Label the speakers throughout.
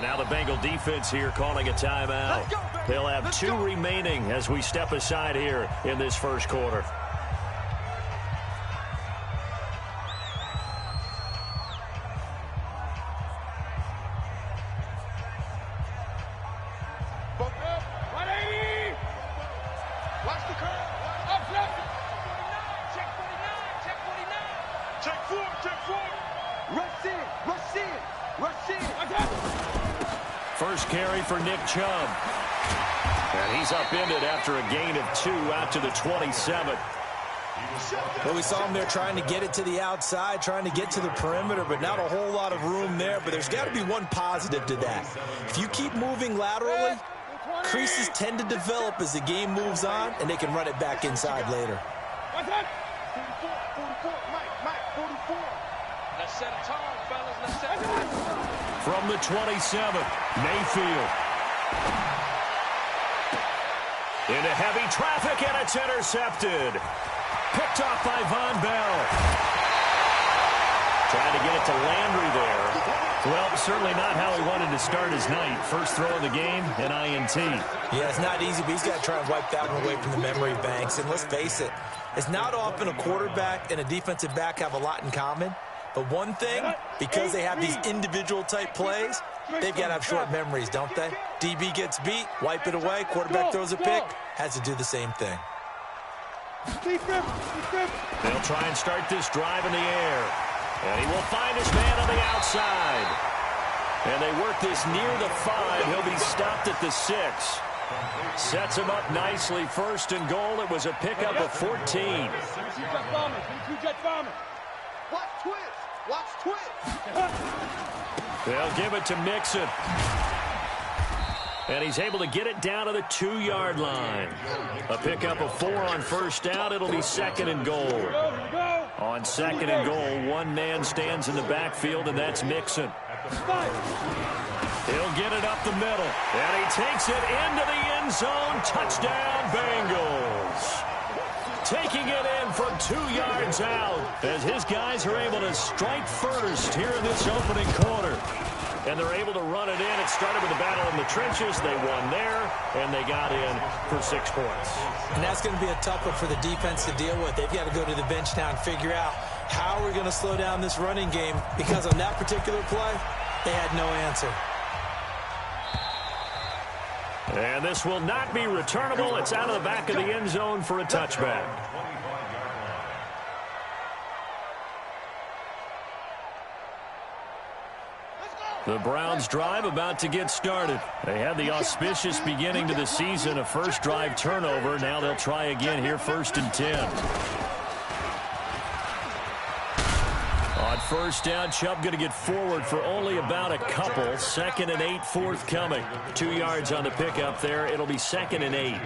Speaker 1: now the Bengal defense here calling a timeout. They'll have 2 remaining as we step aside here in this first quarter.
Speaker 2: First carry for Nick Chubb.
Speaker 1: And he's upended after a gain of 2 out to the 27.
Speaker 3: Well, we saw him there trying to get it to the outside, trying to get to the perimeter, but not a whole lot of room there. But there's got to be one positive to that. If you keep moving laterally, creases tend to develop as the game moves on, and they can run it back inside later.
Speaker 2: Let's set a tone, fellas. Let's set a tone.
Speaker 1: From the 27, Mayfield. Into heavy traffic, and it's intercepted. Picked off by Von Bell. Trying to get it to Landry there. Well, certainly not how he wanted to start his night. First throw of the game, an INT.
Speaker 3: Yeah, it's not easy, but he's got to try and wipe that one away from the memory banks. And let's face it, it's not often a quarterback and a defensive back have a lot in common. But one thing, because they have these individual-type plays, they've got to have short memories, don't they? DB gets beat, wipe it away, quarterback throws a pick, has to do the same thing.
Speaker 1: They'll try and start this drive in the air. And he will find his man on the outside. And they work this near the 5. He'll be stopped at the 6. Sets him up nicely. First and goal. It was a pickup of 14.
Speaker 4: Watch twist. Watch twist.
Speaker 1: They'll give it to Mixon. And he's able to get it down to the 2-yard line. A pickup of 4 on first down. It'll be second and goal. On second and goal, one man stands in the backfield, and that's Mixon. He'll get it up the middle. And he takes it into the end zone. Touchdown, Bengals. Taking it in from 2 yards out as his guys are able to strike first here in this opening quarter. And they're able to run it in. It started with a battle in the trenches. They won there, and they got in for 6 points.
Speaker 3: And that's going to be a tough one for the defense to deal with. They've got to go to the bench now and figure out how we're going to slow down this running game, because on that particular play, they had no answer.
Speaker 1: And this will not be returnable. It's out of the back of the end zone for a touchback. The Browns drive about to get started. They had the auspicious beginning to the season, a first drive turnover. Now they'll try again here, 1st and 10. On first down, Chubb going to get forward for only about a couple. 2nd and 8 forthcoming. 2 yards on the pickup there. It'll be 2nd and 8.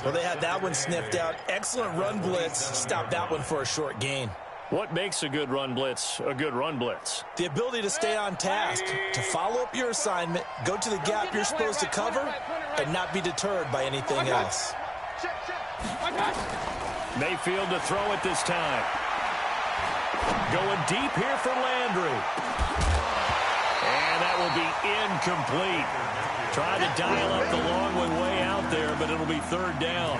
Speaker 3: Well, they had that one sniffed out. Excellent run blitz. Stopped that one for a short gain.
Speaker 1: What makes a good run blitz a good run blitz?
Speaker 3: The ability to stay on task, to follow up your assignment, go to the gap you're supposed to cover, and not be deterred by anything else.
Speaker 1: Mayfield to throw it this time. Going deep here for Landry. And that will be incomplete. Tried to dial up the long one way out there, but it'll be 3rd down.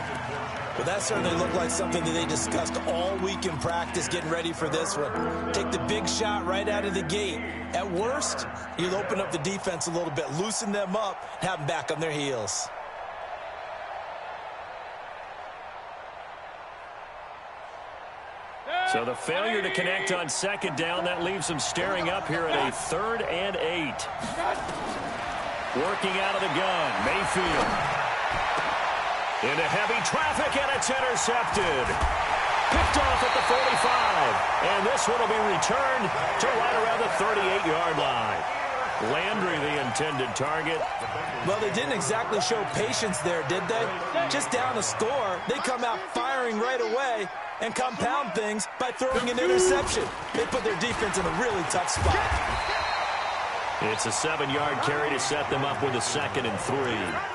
Speaker 3: Well, that certainly looked like something that they discussed all week in practice getting ready for this one. Take the big shot right out of the gate. At worst, you'll open up the defense a little bit, loosen them up, and have them back on their heels.
Speaker 1: So the failure to connect on 2nd down, that leaves them staring up here at a 3rd and 8. Working out of the gun, Mayfield. Into heavy traffic, and it's intercepted. Picked off at the 45. And this one will be returned to right around the 38-yard line. Landry, the intended target.
Speaker 3: Well, they didn't exactly show patience there, did they? Just down a score, they come out firing right away and compound things by throwing an interception. They put their defense in a really tough spot.
Speaker 1: It's a 7-yard carry to set them up with a 2nd and 3.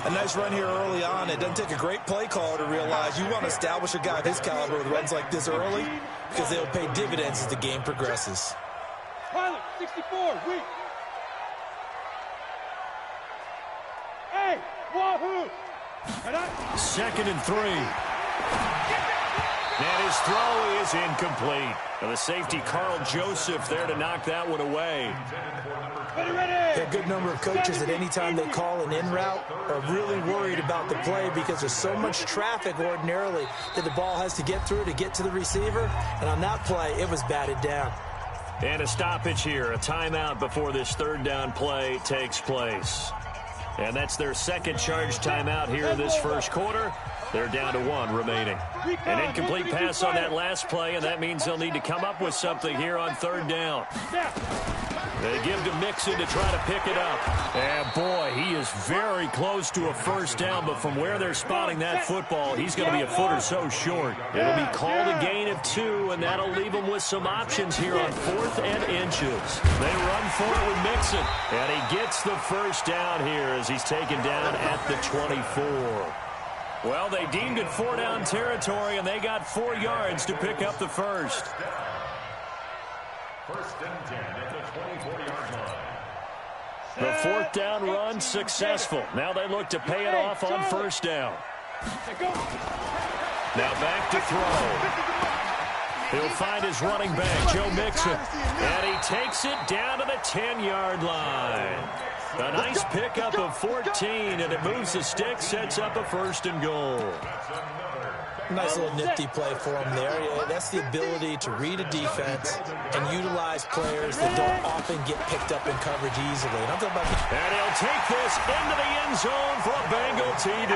Speaker 3: A nice run here early on. It doesn't take a great play caller to realize you want to establish a guy of his caliber with runs like this early, because they'll pay dividends as the game progresses.
Speaker 2: Pilot, 64, weak.
Speaker 1: 2nd and 3. And his throw is incomplete. And the safety, Carl Joseph, there to knock that one away.
Speaker 3: A good number of coaches at any time they call an in route are really worried about the play because there's so much traffic ordinarily that the ball has to get through to get to the receiver. And on that play, it was batted down.
Speaker 1: And a stoppage here, a timeout before this 3rd down play takes place. And that's their 2nd charge timeout here in this 1st quarter. They're down to 1 remaining. An incomplete pass on that last play, and that means they'll need to come up with something here on 3rd down. They give to Mixon to try to pick it up. And, boy, he is very close to a 1st down, but from where they're spotting that football, he's going to be a foot or so short. It'll be called a gain of 2, and that'll leave them with some options here on 4th and inches. They run for it with Mixon, and he gets the 1st down here as he's taken down at the 24. Well, they deemed it 4-down territory, and they got 4 yards to pick up the 1st.
Speaker 2: 1st and 10 at the 24-yard line.
Speaker 1: The 4th down run successful. Now they look to pay it off on 1st down. Now back to throw. He'll find his running back, Joe Mixon. And he takes it down to the 10-yard line. A nice pickup of 14, and it moves the stick, sets up a 1st and goal.
Speaker 3: Nice little nifty play for him there. Yeah, that's the ability to read a defense and utilize players that don't often get picked up in coverage easily. And I'm talking about
Speaker 1: and he'll take this into the end zone for a Bengal TD.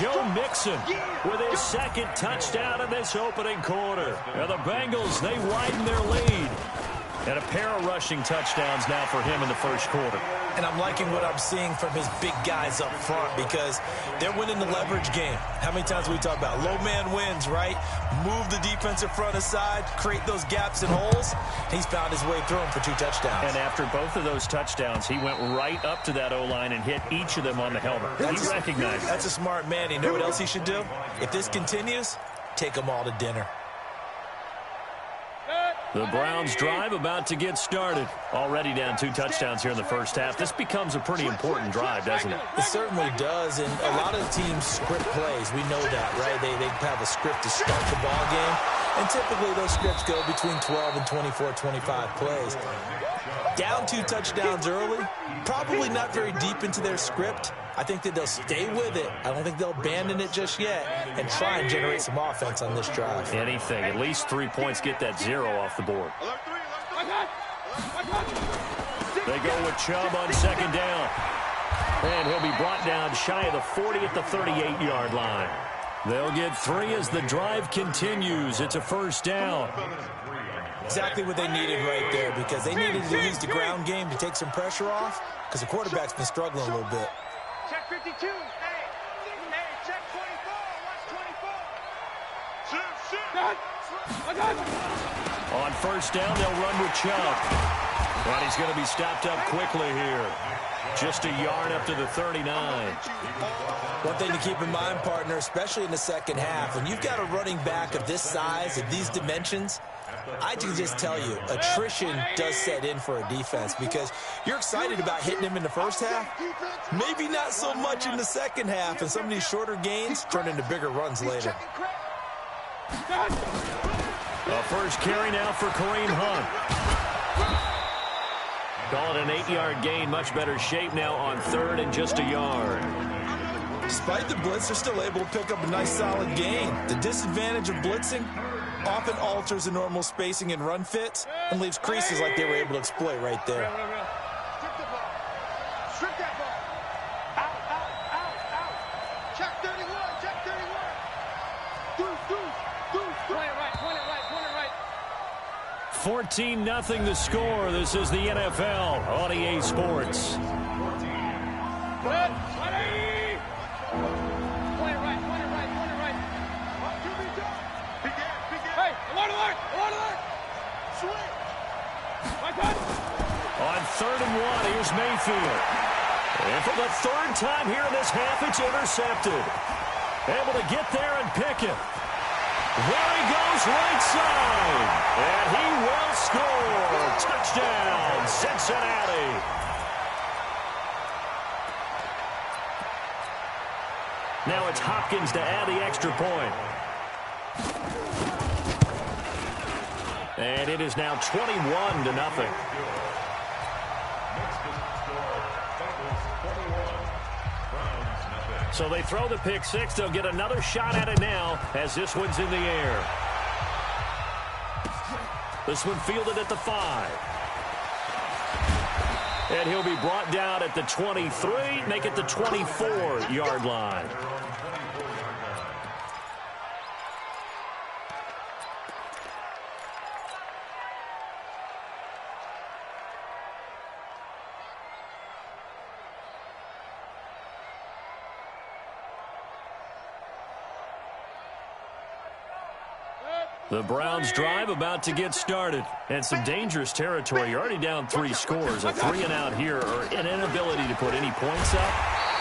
Speaker 1: Joe Mixon with his 2nd touchdown in this opening quarter. And the Bengals, they widen their lead. And a pair of rushing touchdowns now for him in the 1st quarter.
Speaker 3: And I'm liking what I'm seeing from his big guys up front because they're winning the leverage game. How many times we talk about low man wins, right? Move the defensive front aside, create those gaps and holes. He's found his way through them for 2 touchdowns.
Speaker 1: And after both of those touchdowns, he went right up to that O-line and hit each of them on the helmet. He recognized it.
Speaker 3: That's a smart man. You know what else he should do? If this continues, take them all to dinner.
Speaker 1: The Browns drive about to get started. Already down 2 touchdowns here in the 1st half. This becomes a pretty important drive, doesn't it?
Speaker 3: It certainly does, and a lot of the teams script plays. We know that, right? They have a script to start the ball game, and typically those scripts go between 12 and 24, 25 plays. Down 2 touchdowns early, probably not very deep into their script. I think that they'll stay with it. I don't think they'll abandon it just yet and try and generate some offense on this drive.
Speaker 1: Anything. At least 3 points, get that 0 off the board. They go with Chubb on 2nd down. And he'll be brought down shy of the 40 at the 38-yard line. They'll get 3 as the drive continues. It's a 1st down.
Speaker 3: Exactly what they needed right there because they needed to use the ground game to take some pressure off because the quarterback's been struggling a little bit.
Speaker 4: Check 52. Hey, check 24. Watch 24.
Speaker 1: On 1st down, they'll run with Chubb. And he's going to be stopped up quickly here. Just a yard up to the 39.
Speaker 3: One thing to keep in mind, partner, especially in the 2nd half, when you've got a running back of this size, of these dimensions, I can just tell you, attrition does set in for a defense because you're excited about hitting him in the 1st half, maybe not so much in the 2nd half, and some of these shorter gains turn into bigger runs later.
Speaker 1: A 1st carry now for Kareem Hunt. Call it an 8-yard gain, much better shape now on 3rd and just a yard.
Speaker 3: Despite the blitz, they're still able to pick up a nice solid gain. The disadvantage of blitzing often alters the normal spacing and run fits and leaves creases like they were able to exploit right there.
Speaker 4: Strip that ball. Out. Check 31.
Speaker 1: 14-0 the score. This is the NFL on EA Sports. On 3rd and 1, here's Mayfield. And for the 3rd time here in this half, it's intercepted. Able to get there and pick it. There he goes, right side. And he will score. Touchdown, Cincinnati. Now it's Hopkins to add the extra point. And it is now 21-0. So they throw the pick six. They'll get another shot at it now as this one's in the air. This one fielded at the 5. And he'll be brought down at the 23, make it the 24-yard line. The Browns drive about to get started. And some dangerous territory. You're already down 3 scores. A 3-and-out here, or an inability to put any points up.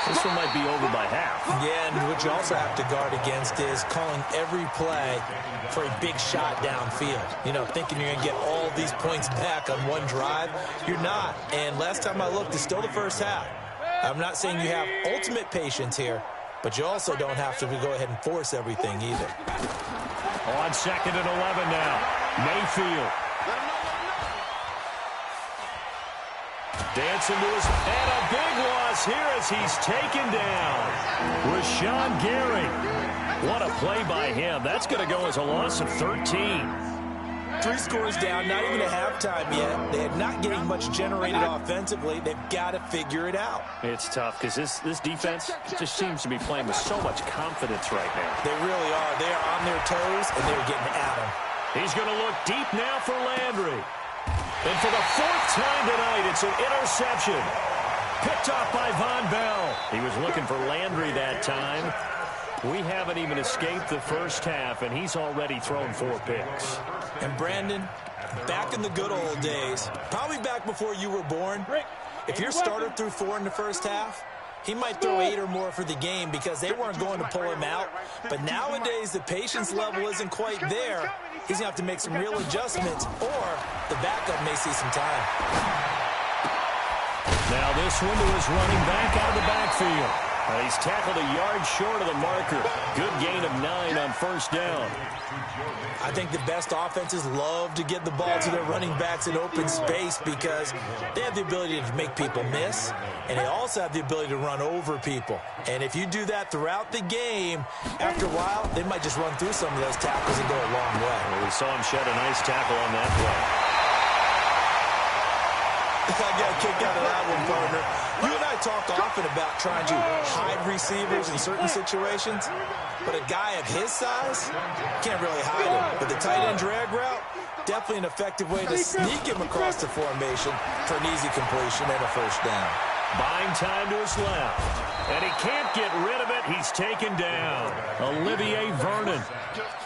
Speaker 1: This one might be over by half.
Speaker 3: Yeah, and what you also have to guard against is calling every play for a big shot downfield. You know, thinking you're going to get all these points back on one drive. You're not. And last time I looked, it's still the first half. I'm not saying you have ultimate patience here, but you also don't have to go ahead and force everything either.
Speaker 1: On 2nd and 11 now. Mayfield. Dancing to his... And a big loss here as he's taken down. Rashawn Gary. What a play by him. That's going to go as a loss of 13.
Speaker 3: 3 scores down, not even at halftime yet. They're not getting much generated offensively. They've got to figure it out.
Speaker 1: It's tough because this defense just seems to be playing with so much confidence right now.
Speaker 3: They really are. They are on their toes, and they're getting at them.
Speaker 1: He's going to look deep now for Landry. And for the 4th time tonight, it's an interception. Picked off by Von Bell. He was looking for Landry that time. We haven't even escaped the first half, and he's already thrown 4 picks.
Speaker 3: And Brandon, back in the good old days, probably back before you were born, if your starter threw 4 in the first half, he might throw 8 or more for the game because they weren't going to pull him out. But nowadays, the patience level isn't quite there. He's going to have to make some real adjustments, or the backup may see some time.
Speaker 1: Now this one to his running back out of the backfield. He's tackled a yard short of the marker. Good gain of 9 on first down.
Speaker 3: I think the best offenses love to get the ball to their running backs in open space because they have the ability to make people miss, and they also have the ability to run over people. And if you do that throughout the game, after a while, they might just run through some of those tackles and go a long way.
Speaker 1: Well, we saw him shed a nice tackle on that play.
Speaker 3: I got a kick out of that one, partner. You and I talk often about trying to hide receivers in certain situations, but a guy of his size can't really hide him. But the tight end drag route, definitely an effective way to sneak him across the formation for an easy completion and a first down.
Speaker 1: Buying time to his left. And he can't get rid of it. He's taken down. Olivier Vernon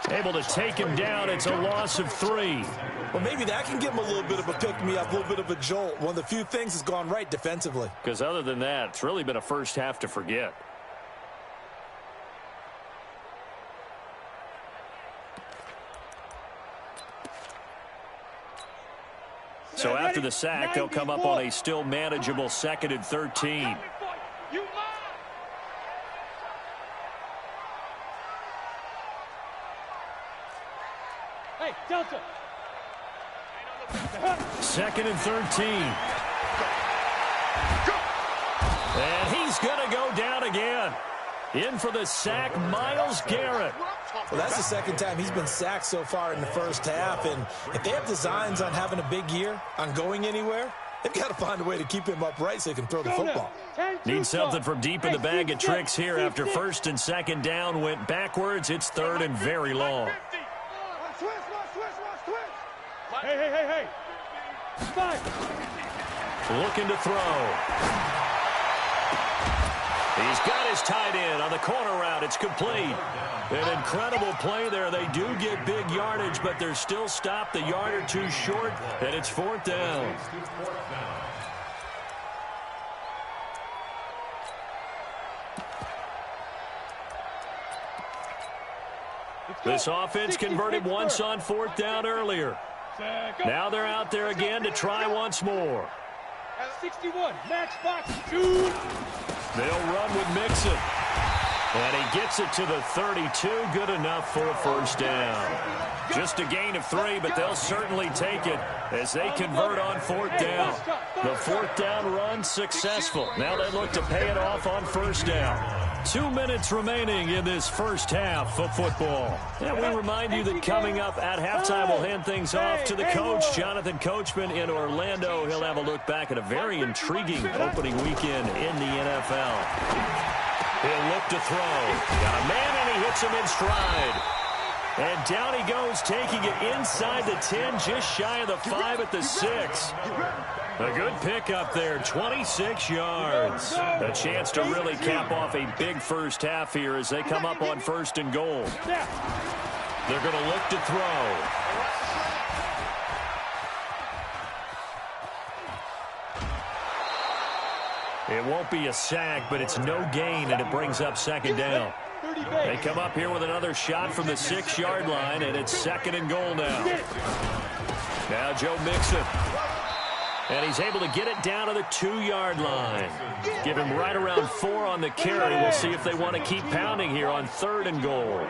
Speaker 1: able to take him down. It's a loss of 3.
Speaker 3: Well, maybe that can give him a little bit of a pick-me-up, a little bit of a jolt. One of the few things that's gone right defensively.
Speaker 1: Because other than that, it's really been a first half to forget. So after the sack, they'll come up on a still manageable 2nd and 13.
Speaker 4: Hey, Delta.
Speaker 1: 2nd and 13. And he's going to go down again. In for the sack, Myles Garrett.
Speaker 3: Well, that's the 2nd time he's been sacked so far in the first half. And if they have designs on having a big year, on going anywhere, they've got to find a way to keep him upright so he can throw the football.
Speaker 1: Need something from deep in the bag of tricks here after 1st and 2nd down went backwards. It's 3rd and very long.
Speaker 4: Hey. Spike.
Speaker 1: Looking to throw. He's got his tight end on the corner route. It's complete. An incredible play there. They do get big yardage, but they're still stopped a yard or 2 short, and it's 4th down. This offense converted once on 4th down earlier. Now they're out there again to try once more.
Speaker 4: 61, match box, shoot.
Speaker 1: They'll run with Mixon. And he gets it to the 32. Good enough for a first down. Just a gain of 3, but they'll certainly take it as they convert on fourth down. The fourth down run successful. Now they look to pay it off on first down. 2 minutes remaining in this first half of football. And we remind you that coming up at halftime, we'll hand things off to the coach, Jonathan Coachman in Orlando. He'll have a look back at a very intriguing opening weekend in the NFL. He'll look to throw. Got a man, and he hits him in stride. And down he goes, taking it inside the 10, just shy of the 5 at the 6. A good pickup there, 26 yards. A chance to really cap off a big first half here as they come up on first and goal. They're going to look to throw. It won't be a sack, but it's no gain, and it brings up second down. They come up here with another shot from the 6-yard line, and it's second and goal now. Now Joe Mixon. And he's able to get it down to the 2-yard line. Give him right around 4 on the carry. We'll see if they want to keep pounding here on third and goal.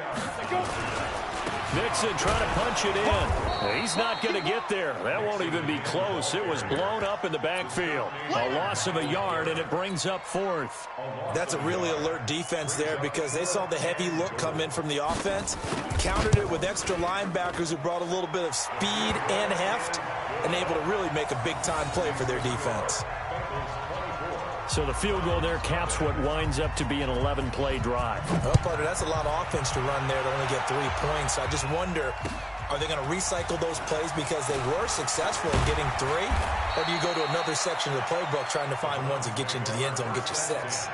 Speaker 1: Mixon trying to punch it in. He's not going to get there. That won't even be close. It was blown up in the backfield. A loss of a yard, and it brings up fourth.
Speaker 3: That's a really alert defense there because they saw the heavy look come in from the offense, countered it with extra linebackers who brought a little bit of speed and heft, and able to really make a big-time play for their defense.
Speaker 1: So the field goal there caps what winds up to be an 11-play drive.
Speaker 3: Well, Carter, that's a lot of offense to run there to only get 3 points. I just wonder, are they going to recycle those plays because they were successful in getting 3? Or do you go to another section of the playbook trying to find ones that get you into the end zone and get you 6?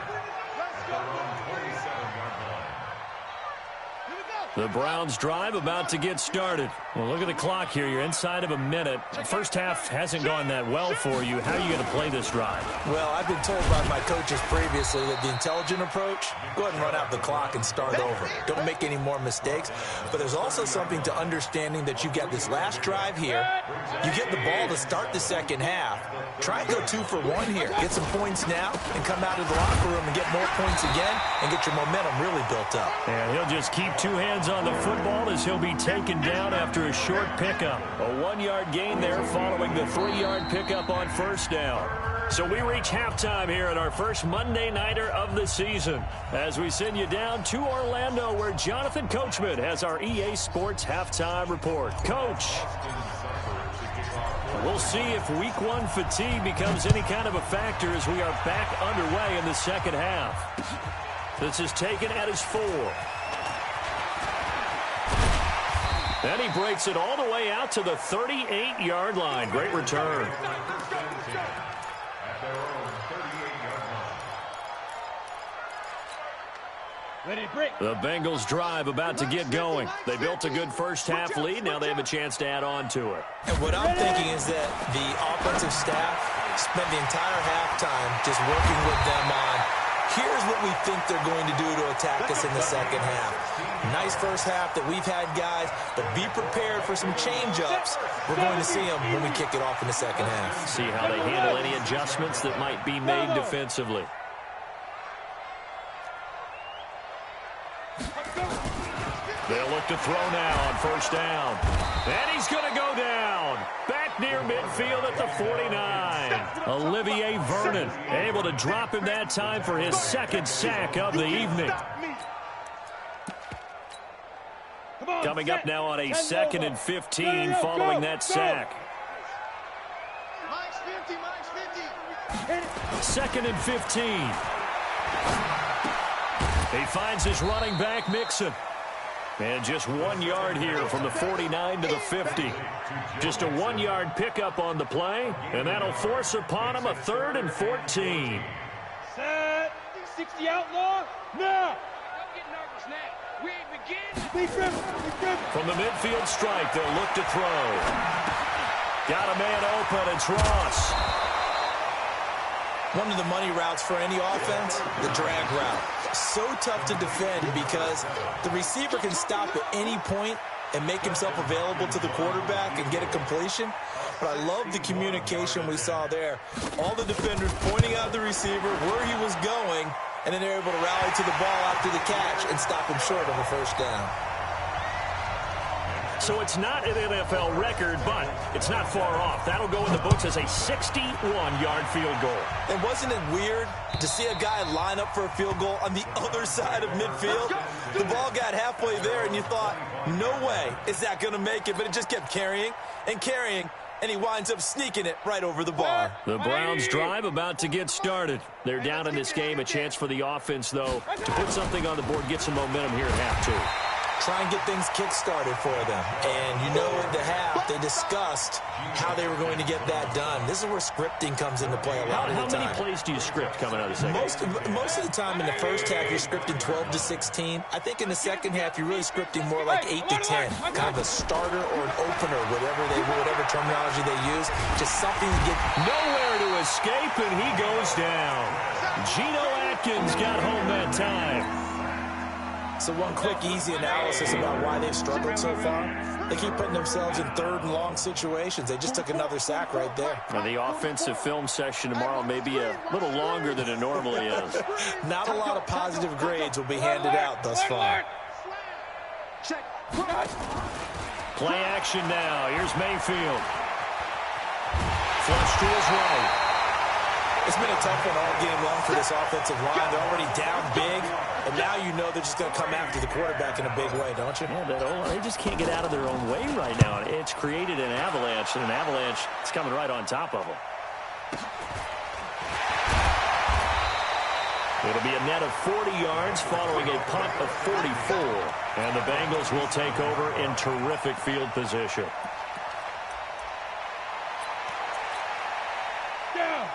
Speaker 1: The Browns drive about to get started. Well, look at the clock here. You're inside of a minute. The first half hasn't gone that well for you. How are you going to play this drive?
Speaker 3: Well, I've been told by my coaches previously that the intelligent approach, go ahead and run out the clock and start over. Don't make any more mistakes. But there's also something to understanding that you got this last drive here. You get the ball to start the second half. Try and go 2 for 1 here. Get some points now and come out of the locker room and get more points again and get your momentum really built up.
Speaker 1: And he'll just keep 2 hands on the football as he'll be taken down after a short pickup. A 1-yard gain there following the 3-yard pickup on first down. So we reach halftime here at our first Monday Nighter of the season as we send you down to Orlando where Jonathan Coachman has our EA Sports halftime report. Coach, we'll see if week 1 fatigue becomes any kind of a factor as we are back underway in the second half. This is taken at his 4. And he breaks it all the way out to the 38-yard line. Great return. The Bengals drive about to get going. They built a good first half lead. Now they have a chance to add on to it.
Speaker 3: And what I'm thinking is that the offensive staff spent the entire halftime just working with them on, here's what we think they're going to do to attack us in the second half. Nice first half that we've had, guys, but be prepared for some change-ups. We're going to see them when we kick it off in the second half.
Speaker 1: See how they handle any adjustments that might be made defensively. They'll look to throw now on first down. And he's going to go down. Back near midfield at the 49. Olivier Vernon able to drop him that time for his second sack of the evening. Coming up now on a 2nd and 15 following that sack. 2nd and 15. He finds his running back, Mixon. And just 1 yard here from the 49 to the 50. Just a 1-yard pickup on the play, and that'll force upon him a 3rd and 14.
Speaker 4: Set. 60 outlaw. Now. Don't get nervous now. We ain't beginning.
Speaker 1: From the midfield strike, they'll look to throw. Got a man open. It's Ross.
Speaker 3: One of the money routes for any offense, the drag route. So tough to defend because the receiver can stop at any point and make himself available to the quarterback and get a completion. But I love the communication we saw there. All the defenders pointing out the receiver where he was going and then they're able to rally to the ball after the catch and stop him short of a first down.
Speaker 1: So it's not an NFL record, but it's not far off. That'll go in the books as a 61-yard field goal.
Speaker 3: And wasn't it weird to see a guy line up for a field goal on the other side of midfield? The ball got halfway there, and you thought, no way is that going to make it, but it just kept carrying and carrying, and he winds up sneaking it right over the bar.
Speaker 1: The Browns drive about to get started. They're down in this game. A chance for the offense, though, to put something on the board, get some momentum here at half two.
Speaker 3: Try and get things kick-started for them. And you know at the half, they discussed how they were going to get that done. This is where scripting comes into play a lot of the time.
Speaker 1: How many plays do you script coming out of the second?
Speaker 3: Most of the time in the first half, you're scripting 12 to 16. I think in the second half, you're really scripting more like 8 to 10. Kind of a starter or an opener, whatever terminology they use. Just something to get
Speaker 1: nowhere to escape, and he goes down. Geno Atkins got home that time.
Speaker 3: So one quick, easy analysis about why they've struggled so far. They keep putting themselves in third and long situations. They just took another sack right there.
Speaker 1: Now, the offensive film session tomorrow may be a little longer than it normally is.
Speaker 3: Not a lot of positive grades will be handed out thus far.
Speaker 1: Play action now. Here's Mayfield. Flush to his right.
Speaker 3: It's been a tough one all game long for this offensive line. They're already down big, and now you know they're just going to come after the quarterback in a big way, don't you?
Speaker 1: Yeah, they just can't get out of their own way right now. It's created an avalanche, and an avalanche is coming right on top of them. It'll be a net of 40 yards following a punt of 44. And the Bengals will take over in terrific field position.
Speaker 4: Down.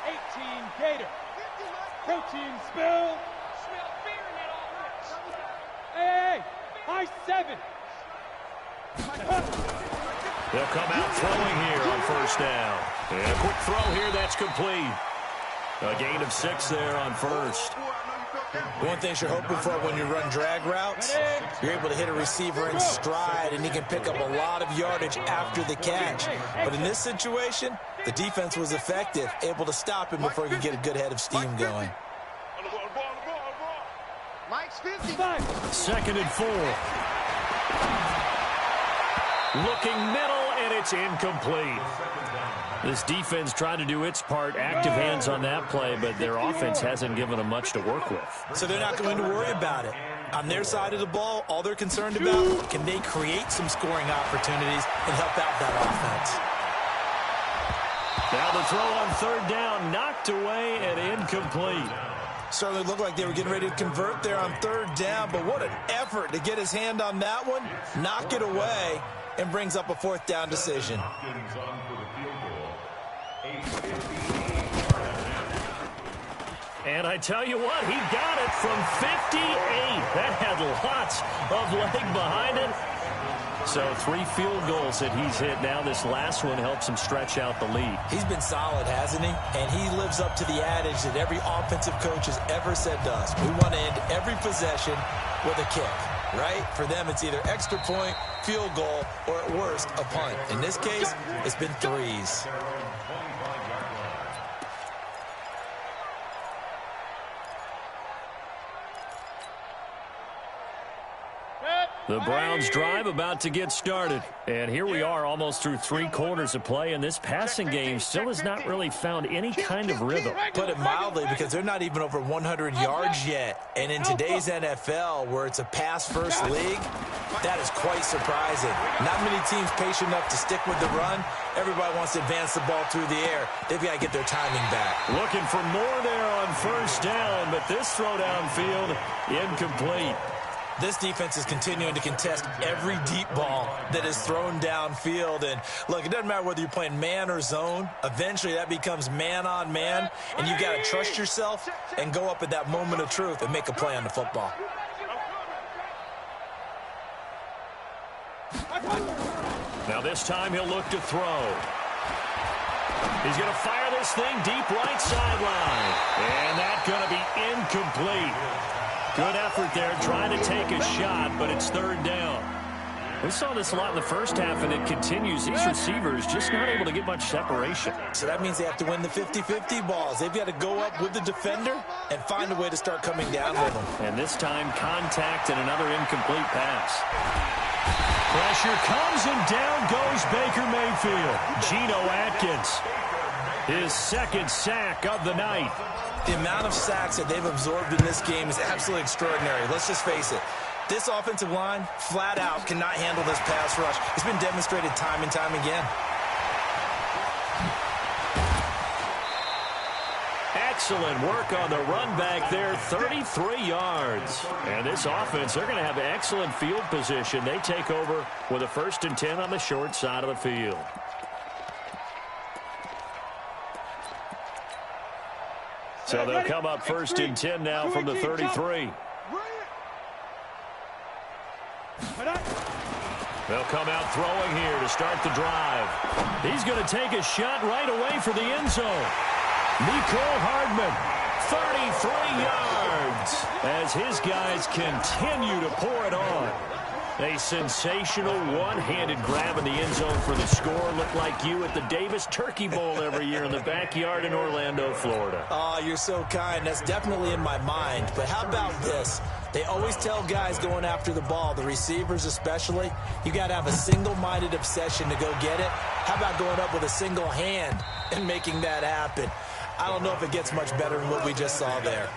Speaker 4: 18 Gator. Protein spill. Smell fear in that offense. Hey, high 7.
Speaker 1: They'll come out throwing here on first down. And a quick throw here that's complete. A gain of 6 there on first.
Speaker 3: One thing you're hoping for when you run drag routes, you're able to hit a receiver in stride, and he can pick up a lot of yardage after the catch. But in this situation, the defense was effective, able to stop him before he could get a good head of steam going.
Speaker 1: Second and 4. Looking middle, and it's incomplete. This defense tried to do its part, active hands on that play, but their offense hasn't given them much to work with.
Speaker 3: So they're not going to worry about it. On their side of the ball, all they're concerned about, can they create some scoring opportunities and help out that offense?
Speaker 1: Now the throw on third down, knocked away and incomplete.
Speaker 3: Certainly looked like they were getting ready to convert there on third down, but what an effort to get his hand on that one, knock it away, and brings up a fourth down decision.
Speaker 1: And I tell you what, he got it from 58. That had lots of leg behind it. So 3 field goals that he's hit now. This last one helps him stretch out the lead.
Speaker 3: He's been solid, hasn't he? And he lives up to the adage that every offensive coach has ever said to us. We want to end every possession with a kick, right? For them, it's either extra point, field goal, or at worst, a punt. In this case, it's been 3s.
Speaker 1: The Browns drive about to get started. And here we are almost through 3 quarters of play, and this passing game still has not really found any kind of rhythm.
Speaker 3: Put it mildly, because they're not even over 100 yards yet. And in today's NFL, where it's a pass-first league, that is quite surprising. Not many teams patient enough to stick with the run. Everybody wants to advance the ball through the air. They've got to get their timing back.
Speaker 1: Looking for more there on first down, but this throw downfield, incomplete.
Speaker 3: This defense is continuing to contest every deep ball that is thrown downfield. And, look, it doesn't matter whether you're playing man or zone. Eventually, that becomes man-on-man, and you've got to trust yourself and go up at that moment of truth and make a play on the football.
Speaker 1: Now this time he'll look to throw. He's going to fire this thing deep right sideline. And that's going to be incomplete. Good effort there trying to take a shot, but it's third down. We saw this a lot in the first half, and it continues. These receivers just not able to get much separation.
Speaker 3: So that means they have to win the 50-50 balls. They've got to go up with the defender and find a way to start coming down with them.
Speaker 1: And this time, contact and another incomplete pass. Pressure comes, and down goes Baker Mayfield. Geno Atkins, his second sack of the night.
Speaker 3: The amount of sacks that they've absorbed in this game is absolutely extraordinary. Let's just face it. This offensive line, flat out, cannot handle this pass rush. It's been demonstrated time and time again.
Speaker 1: Excellent work on the run back there, 33 yards. And this offense, they're going to have excellent field position. They take over with a 1st and 10 on the short side of the field. So they'll come up 1st and 10 now from the 33. They'll come out throwing here to start the drive. He's going to take a shot right away for the end zone. Mecole Hardman, 33 yards, as his guys continue to pour it on. A sensational one-handed grab in the end zone for the score. Looked like you at the Davis Turkey Bowl every year in the backyard in Orlando, Florida.
Speaker 3: Oh, you're so kind. That's definitely in my mind. But how about this? They always tell guys going after the ball, the receivers especially, you got to have a single-minded obsession to go get it. How about going up with a single hand and making that happen? I don't know if it gets much better than what we just saw there.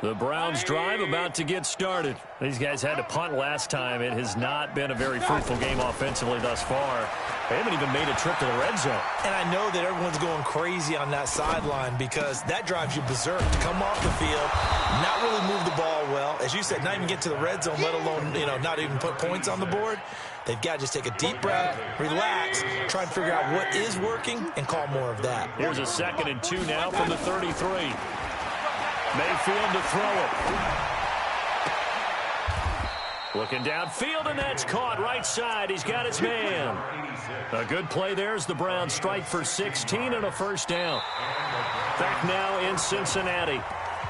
Speaker 1: The Browns drive about to get started. These guys had to punt last time. It has not been a very fruitful game offensively thus far. They haven't even made a trip to the red zone.
Speaker 3: And I know that everyone's going crazy on that sideline because that drives you berserk to come off the field, not really move the ball well. As you said, not even get to the red zone, let alone, not even put points on the board. They've got to just take a deep breath, relax, try and figure out what is working, and call more of that.
Speaker 1: Here's a 2nd and 2 now from the 33. Mayfield to throw it. Looking downfield, and that's caught right side. He's got his man. A good play there as the Browns strike for 16 and a 1st down. Back now in Cincinnati.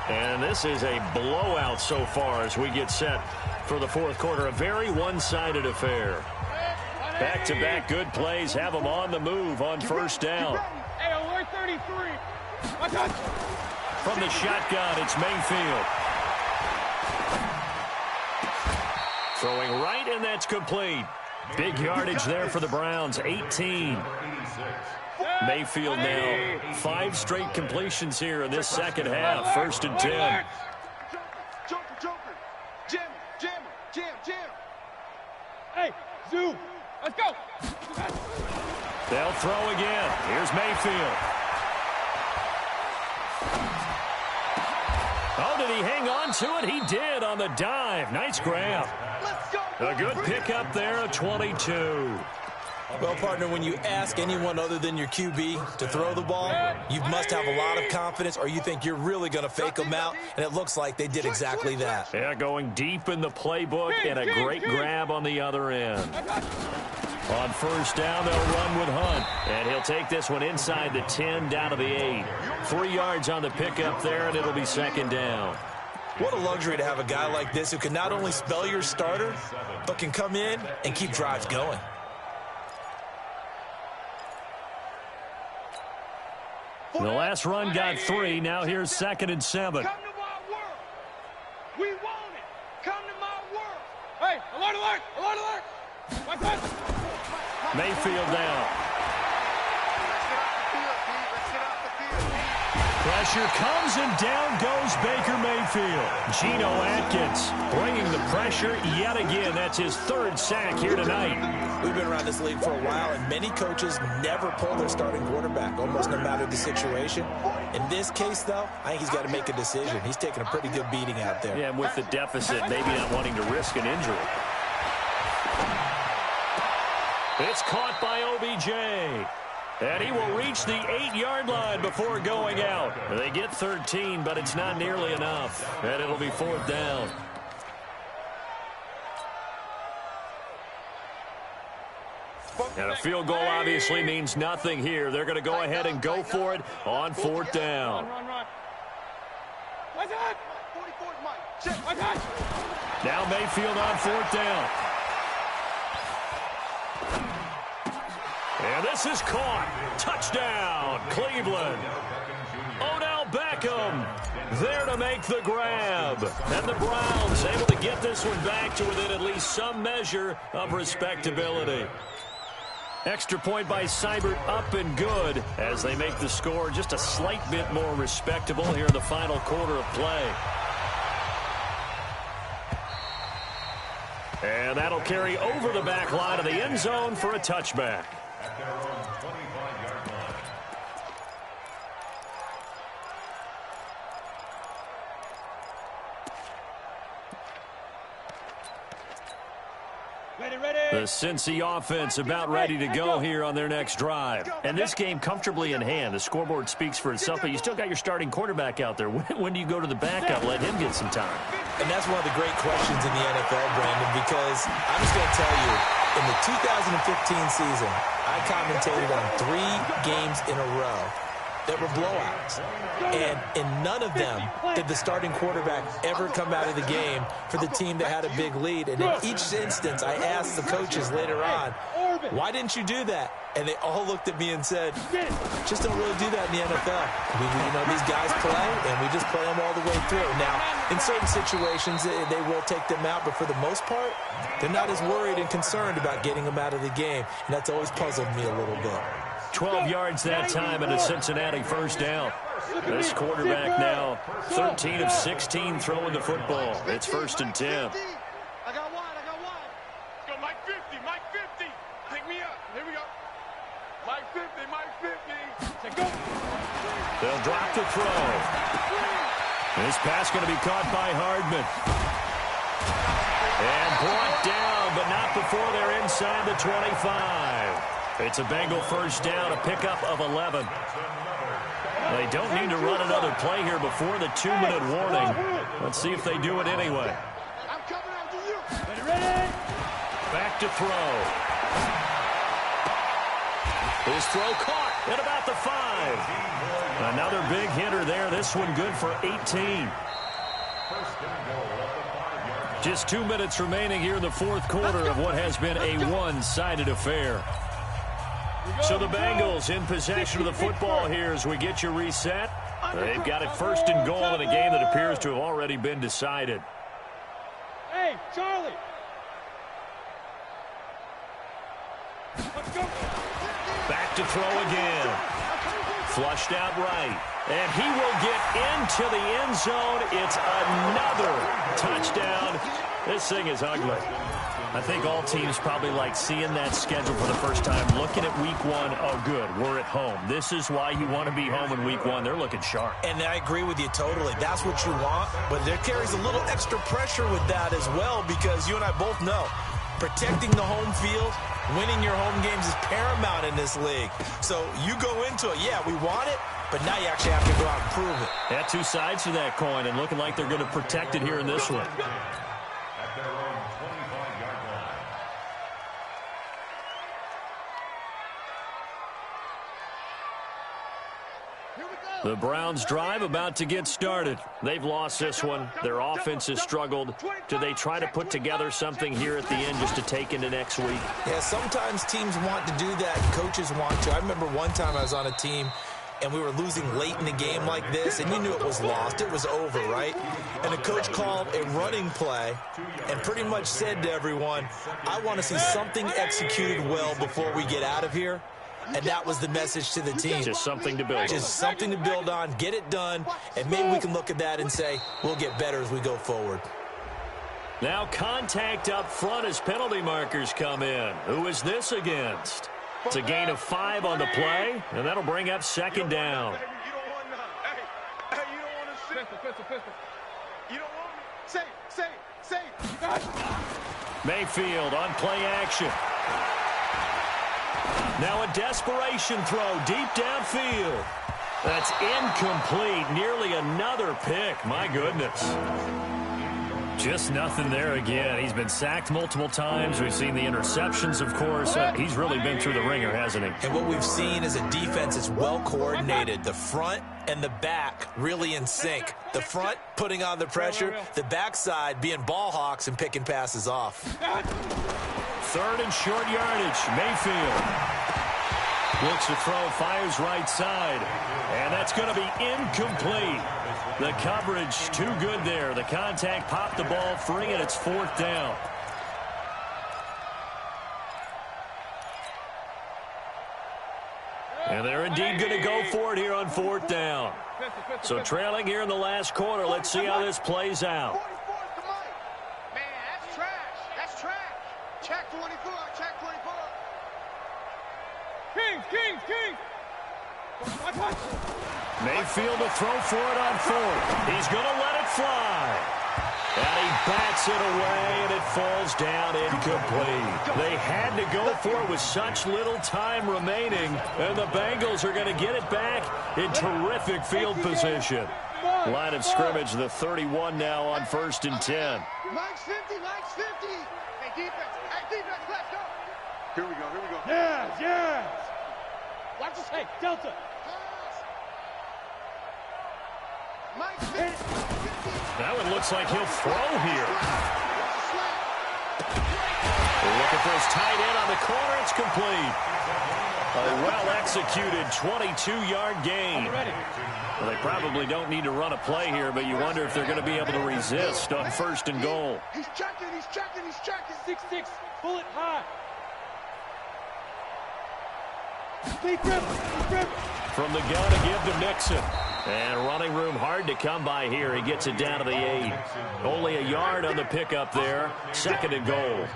Speaker 1: And this is a blowout so far as we get set for the 4th quarter. A very one-sided affair. Back-to-back good plays have them on the move on 1st down.
Speaker 4: Hey, alert 33.
Speaker 1: From the shotgun, it's Mayfield. Throwing right, and that's complete. Big yardage there for the Browns, 18. Mayfield now 5 straight completions here in this second half, 1st and 10.
Speaker 4: Jam. Hey, zoom. Let's go.
Speaker 1: They'll throw again. Here's Mayfield. Oh, did he hang on to it? He did on the dive. Nice grab. A good pickup there at 22.
Speaker 3: Well, partner, when you ask anyone other than your QB to throw the ball, you must have a lot of confidence, or you think you're really going to fake them out, and it looks like they did exactly that.
Speaker 1: Yeah, going deep in the playbook, and a great grab on the other end. On 1st down, they'll run with Hunt, and he'll take this one inside the 10 down to the 8. 3 yards on the pickup there, and it'll be 2nd down.
Speaker 3: What a luxury to have a guy like this who can not only spell your starter, but can come in and keep drives going.
Speaker 1: The last run got 3. Now here's 2nd and 7.
Speaker 4: Come to my world. We want it. Come to my world. Hey, alert.
Speaker 1: Mayfield down. Pressure comes, and down goes Baker Mayfield. Geno Atkins bringing the pressure yet again. That's his 3rd sack here tonight.
Speaker 3: We've been around this league for a while, and many coaches never pull their starting quarterback, almost no matter the situation. In this case, though, I think he's got to make a decision. He's taking a pretty good beating out there.
Speaker 1: Yeah, and with the deficit, maybe not wanting to risk an injury. It's caught by OBJ. And he will reach the 8-yard line before going out. They get 13, but it's not nearly enough. And it'll be 4th down. And a field goal obviously means nothing here. They're going to go ahead and go for it on 4th down. Now Mayfield on 4th down. And this is caught. Touchdown, Cleveland. Odell Beckham there to make the grab. And the Browns able to get this one back to within at least some measure of respectability. Extra point by Seibert, up and good as they make the score just a slight bit more respectable here in the final quarter of play. And that'll carry over the back line of the end zone for a touchback. The Cincy offense about ready to go here on their next drive. And this game comfortably in hand. The scoreboard speaks for itself, but you still got your starting quarterback out there. When do you go to the backup, let him get some time?
Speaker 3: And that's one of the great questions in the NFL, Brandon, because I'm just going to tell you, in the 2015 season, I commentated on 3 games in a row that were blowouts. And in none of them did the starting quarterback ever come out of the game for the team that had a big lead. And in each instance, I asked the coaches later on, why didn't you do that? And they all looked at me and said, just don't really do that in the NFL. These guys play, and we just play them all the way through. Now, in certain situations, they will take them out, but for the most part, they're not as worried and concerned about getting them out of the game. And that's always puzzled me a little bit.
Speaker 1: 12 yards that time and a Cincinnati first down. This quarterback now 13 of 16 throwing the football. It's 1st and 10.
Speaker 4: I got one. Go, Mike 50. Take me up. Here we go. Mike 50. Say go.
Speaker 1: They'll drop the throw. This pass going to be caught by Hardman. And brought down, but not before they're inside the 25. It's a Bengal first down, a pickup of 11. They don't need to run another play here before the 2-minute warning. Let's see if they do it anyway.
Speaker 4: I'm coming after you. Ready?
Speaker 1: Back to throw. His throw caught at about the 5. Another big hitter there. This one good for 18. Just 2 minutes remaining here in the 4th quarter of what has been a one-sided affair. So the Bengals in possession of the football here as we get you reset. They've got it 1st and goal in a game that appears to have already been decided.
Speaker 4: Hey, Charlie. Let's go.
Speaker 1: Back to throw again. Flushed out right. And he will get into the end zone. It's another touchdown. This thing is ugly. I think all teams probably like seeing that schedule for the first time, looking at week 1. Oh, good, we're at home. This is why you want to be home in week 1. They're looking sharp.
Speaker 3: And I agree with you totally. That's what you want, but there carries a little extra pressure with that as well because you and I both know protecting the home field, winning your home games is paramount in this league. So you go into it, yeah, we want it, but now you actually have to go out and prove it.
Speaker 1: Yeah, 2 sides to that coin, and looking like they're going to protect it here in this one. The Browns drive about to get started. They've lost this one. Their offense has struggled. Do they try to put together something here at the end just to take into next week?
Speaker 3: Yeah, sometimes teams want to do that. Coaches want to. I remember one time I was on a team and we were losing late in the game like this, and you knew it was lost. It was over, right? And the coach called a running play and pretty much said to everyone, I want to see something executed well before we get out of here. And that was the message to the team.
Speaker 1: Just something to build on.
Speaker 3: Just something to build on, get it done, and maybe we can look at that and say, we'll get better as we go forward.
Speaker 1: Now contact up front as penalty markers come in. Who is this against? It's a gain of 5 on the play, and that'll bring up 2nd down.
Speaker 4: You don't want none. Hey, you don't want to sit. Pistol. You don't want me. Say. You got it.
Speaker 1: Mayfield on play action. Now a desperation throw deep downfield. That's incomplete. Nearly another pick. My goodness. Just nothing there again. He's been sacked multiple times. We've seen the interceptions, of course. He's really been through the ringer, hasn't he?
Speaker 3: And what we've seen is a defense that's well coordinated. The front and the back really in sync. The front putting on the pressure, the backside being ball hawks and picking passes off.
Speaker 1: 3rd and short yardage. Mayfield looks to throw, fires right side. And that's going to be incomplete. The coverage too good there. The contact popped the ball free, and it's 4th down. And they're indeed going to go for it here on 4th down. So trailing here in the last quarter. Let's see how this plays out.
Speaker 4: Man, that's trash. That's trash. Check 24. Check 24. Kings.
Speaker 1: Mayfield to throw for it on 4th. He's going to let it fly. And he bats it away, and it falls down incomplete. They had to go for it with such little time remaining, and the Bengals are going to get it back in terrific field position. Line of scrimmage, the 31 now on 1st and 10.
Speaker 4: Mike's 50. Hey, defense, let's go. Here we go.
Speaker 5: Yes. Watch this. Hey, Delta.
Speaker 4: Mike's 50.
Speaker 1: That one looks like he'll throw here. Looking for his tight end on the corner. It's complete. A well-executed 22-yard gain. Well, they probably don't need to run a play here, but you wonder if they're going to be able to resist on 1st and goal.
Speaker 4: He's checking.
Speaker 5: 6-6. Pull it high.
Speaker 1: From the gun to give to Mixon. And running room hard to come by here. He gets it down to the 8. Only a yard on the pickup there. 2nd and goal.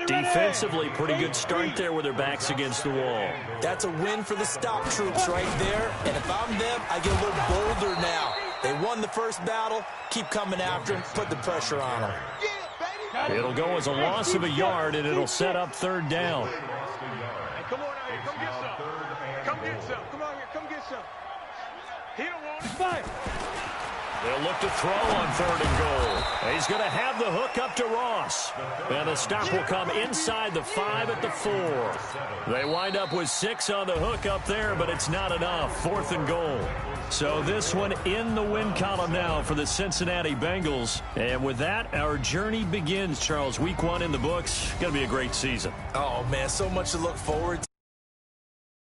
Speaker 1: Defensively, pretty good start there with their backs against the wall.
Speaker 3: That's a win for the stop troops right there. And if I'm them, I get a little bolder now. They won the first battle. Keep coming after them. Put the pressure on them.
Speaker 1: It'll go as a loss of a yard, and it'll set up 3rd down.
Speaker 4: Hey, come on out here. Come get some. Come on here. Come get some. He don't want it.
Speaker 5: Five.
Speaker 1: They'll look to throw on 3rd and goal. He's going to have the hook up to Ross. And the stop will come inside the 5 at the 4. They wind up with 6 on the hook up there, but it's not enough. 4th and goal. So this one in the win column now for the Cincinnati Bengals. And with that, our journey begins, Charles. Week 1 in the books. Going to be a great season.
Speaker 3: Oh, man, so much to look forward to.